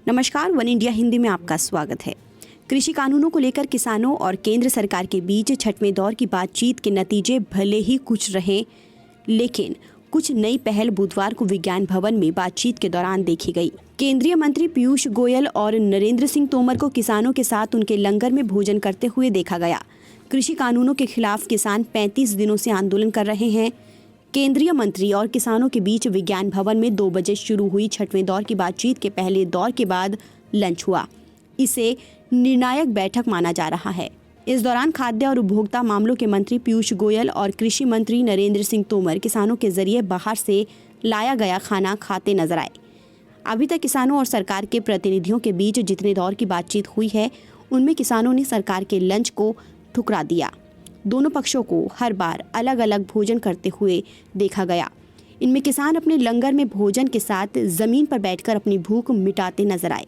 नमस्कार, one India Hindi में आपका स्वागत है। कृषि कानूनों को लेकर किसानों और केंद्र सरकार के बीच छठवें दौर की बातचीत के नतीजे भले ही कुछ रहे, लेकिन कुछ नई पहल बुधवार को विज्ञान भवन में बातचीत के दौरान देखी गई। केंद्रीय मंत्री पीयूष गोयल और नरेंद्र सिंह तोमर को किसानों के साथ उनके लंगर में भोजन करते हुए देखा गया। कृषि कानूनों के खिलाफ किसान 35 दिनों से आंदोलन कर रहे हैं। केंद्रीय मंत्री और किसानों के बीच विज्ञान भवन में 2 बजे शुरू हुई छठवें दौर की बातचीत के पहले दौर के बाद लंच हुआ। इसे निर्णायक बैठक माना जा रहा है। इस दौरान खाद्य और उपभोक्ता मामलों के मंत्री पीयूष गोयल और कृषि मंत्री नरेंद्र सिंह तोमर किसानों के जरिए बाहर से लाया गया खाना खाते नजर आए। अभी तक किसानों और सरकार के प्रतिनिधियों के बीच जितने दौर की बातचीत हुई है, उनमें किसानों ने सरकार के लंच को ठुकरा दिया। दोनों पक्षों को हर बार अलग अलग भोजन करते हुए देखा गया। इनमें किसान अपने लंगर में भोजन के साथ जमीन पर बैठकर अपनी भूख मिटाते नजर आए।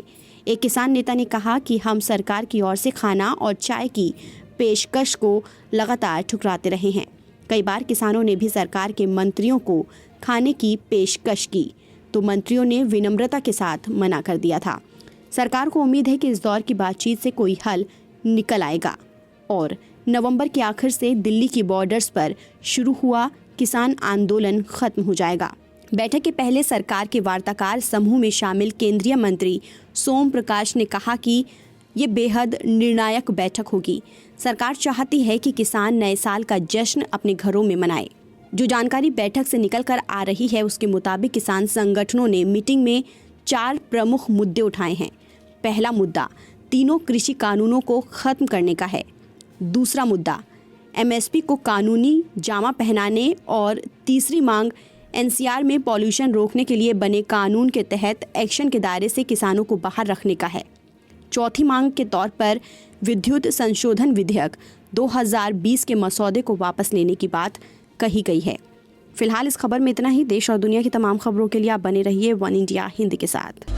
एक किसान नेता ने कहा कि हम सरकार की ओर से खाना और चाय की पेशकश को लगातार ठुकराते रहे हैं। कई बार किसानों ने भी सरकार के मंत्रियों को खाने की पेशकश की, तो मंत्रियों ने विनम्रता के साथ मना कर दिया था। सरकार को उम्मीद है कि इस दौर की बातचीत से कोई हल निकल आएगा और नवंबर के आखिर से दिल्ली की बॉर्डर्स पर शुरू हुआ किसान आंदोलन खत्म हो जाएगा। बैठक के पहले सरकार के वार्ताकार समूह में शामिल केंद्रीय मंत्री सोम प्रकाश ने कहा कि ये बेहद निर्णायक बैठक होगी। सरकार चाहती है कि किसान नए साल का जश्न अपने घरों में मनाए। जो जानकारी बैठक से निकल कर आ रही है, उसके मुताबिक किसान संगठनों ने मीटिंग में 4 प्रमुख मुद्दे उठाए हैं। पहला मुद्दा तीनों कृषि कानूनों को खत्म करने का है। दूसरा मुद्दा एमएसपी को कानूनी जामा पहनाने और तीसरी मांग एनसीआर में पॉल्यूशन रोकने के लिए बने कानून के तहत एक्शन के दायरे से किसानों को बाहर रखने का है। चौथी मांग के तौर पर विद्युत संशोधन विधेयक 2020 के मसौदे को वापस लेने की बात कही गई है। फिलहाल इस खबर में इतना ही। देश और दुनिया की तमाम खबरों के लिए आप बने रहिए वन इंडिया हिंदी के साथ।